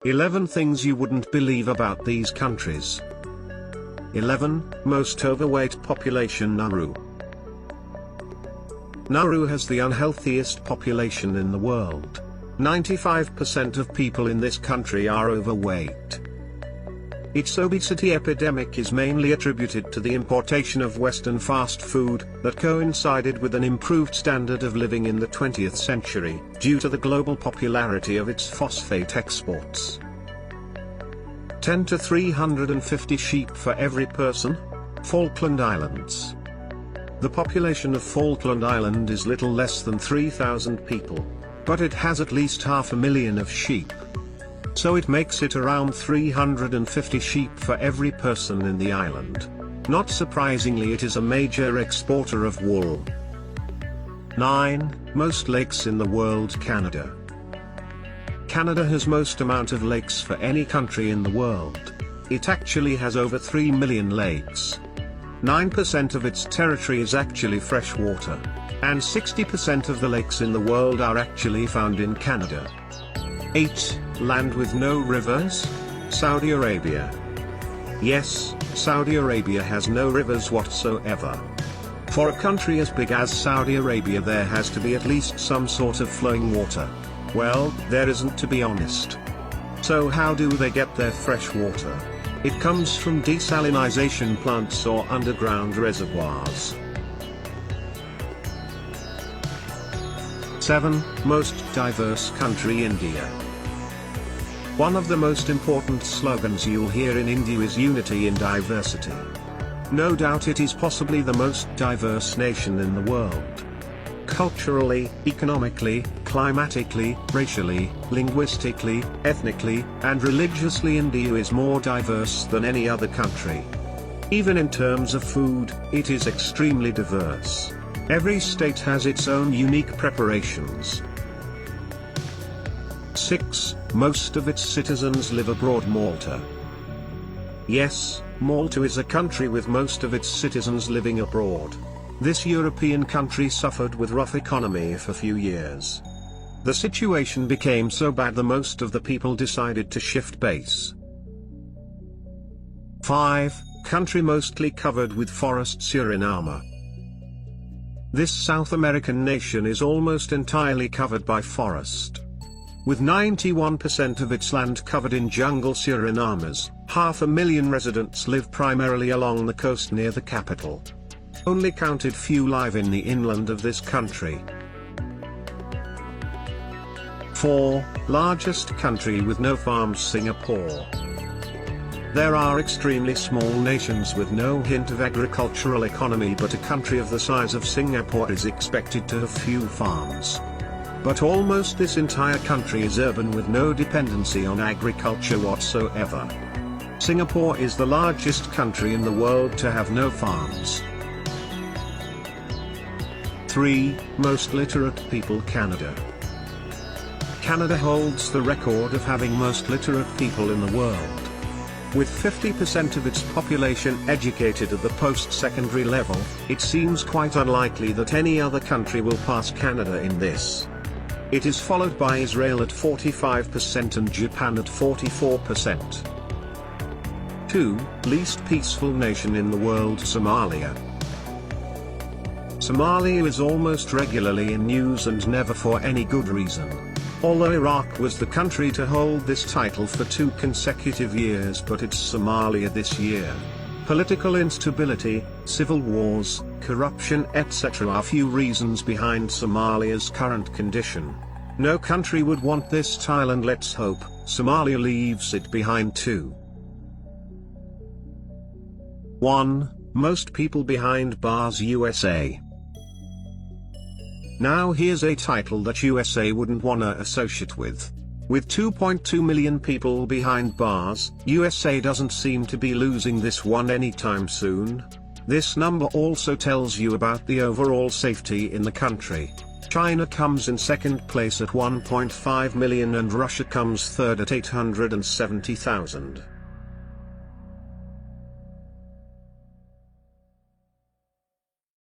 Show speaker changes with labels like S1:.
S1: 11 things you wouldn't believe about these countries. 11. Most overweight population. Nauru. Nauru has the unhealthiest population in the world. 95% of people in this country are overweight. Its obesity epidemic is mainly attributed to the importation of Western fast food that coincided with an improved standard of living in the 20th century, due to the global popularity of its phosphate exports. 10 to 350 sheep for every person. Falkland Islands. The population of Falkland Island is little less than 3,000 people, but it has at least 500,000 of sheep. So it makes it around 350 sheep for every person in the island. Not surprisingly, it is a major exporter of wool. 9. Most lakes in the world. Canada. Canada has most amount of lakes for any country in the world. It actually has over 3 million lakes. 9% of its territory is actually freshwater, and 60% of the lakes in the world are actually found in Canada. 8. Land with no rivers. Saudi Arabia. Yes, Saudi Arabia has no rivers whatsoever. For a country as big as Saudi Arabia, there has to be at least some sort of flowing water. Well, there isn't, to be honest. So how do they get their fresh water? It comes from desalination plants or underground reservoirs. 7. Most diverse country. India. One of the most important slogans you'll hear in India is unity in diversity. No doubt it is possibly the most diverse nation in the world. Culturally, economically, climatically, racially, linguistically, ethnically, and religiously, India is more diverse than any other country. Even in terms of food, it is extremely diverse. Every state has its own unique preparations. 6. Most of its citizens live abroad. Malta. Yes, Malta is a country with most of its citizens living abroad. This European country suffered with rough economy for a few years. The situation became so bad that most of the people decided to shift base. 5. Country mostly covered with forest. Suriname. This South American nation is almost entirely covered by forest. With 91% of its land covered in jungle, Suriname's 500,000 residents live primarily along the coast near the capital. Only counted few live in the inland of this country. 4. Largest country with no farms. Singapore. There are extremely small nations with no hint of agricultural economy, but a country of the size of Singapore is expected to have few farms. But almost this entire country is urban with no dependency on agriculture whatsoever. Singapore is the largest country in the world to have no farms. 3. Most literate people. Canada. Canada holds the record of having most literate people in the world. With 50% of its population educated at the post-secondary level, it seems quite unlikely that any other country will pass Canada in this. It is followed by Israel at 45% and Japan at 44%. 2. Least peaceful nation in the world. Somalia. Somalia is almost regularly in news and never for any good reason. Although Iraq was the country to hold this title for 2 consecutive years, but it's Somalia this year. Political instability, civil wars, corruption, etc. are few reasons behind Somalia's current condition. No country would want this tile, and let's hope Somalia leaves it behind too. 1. Most people behind bars. USA. Now here's a title that USA wouldn't wanna associate with. With 2.2 million people behind bars, USA doesn't seem to be losing this one anytime soon. This number also tells you about the overall safety in the country. China comes in second place at 1.5 million and Russia comes third at 870,000.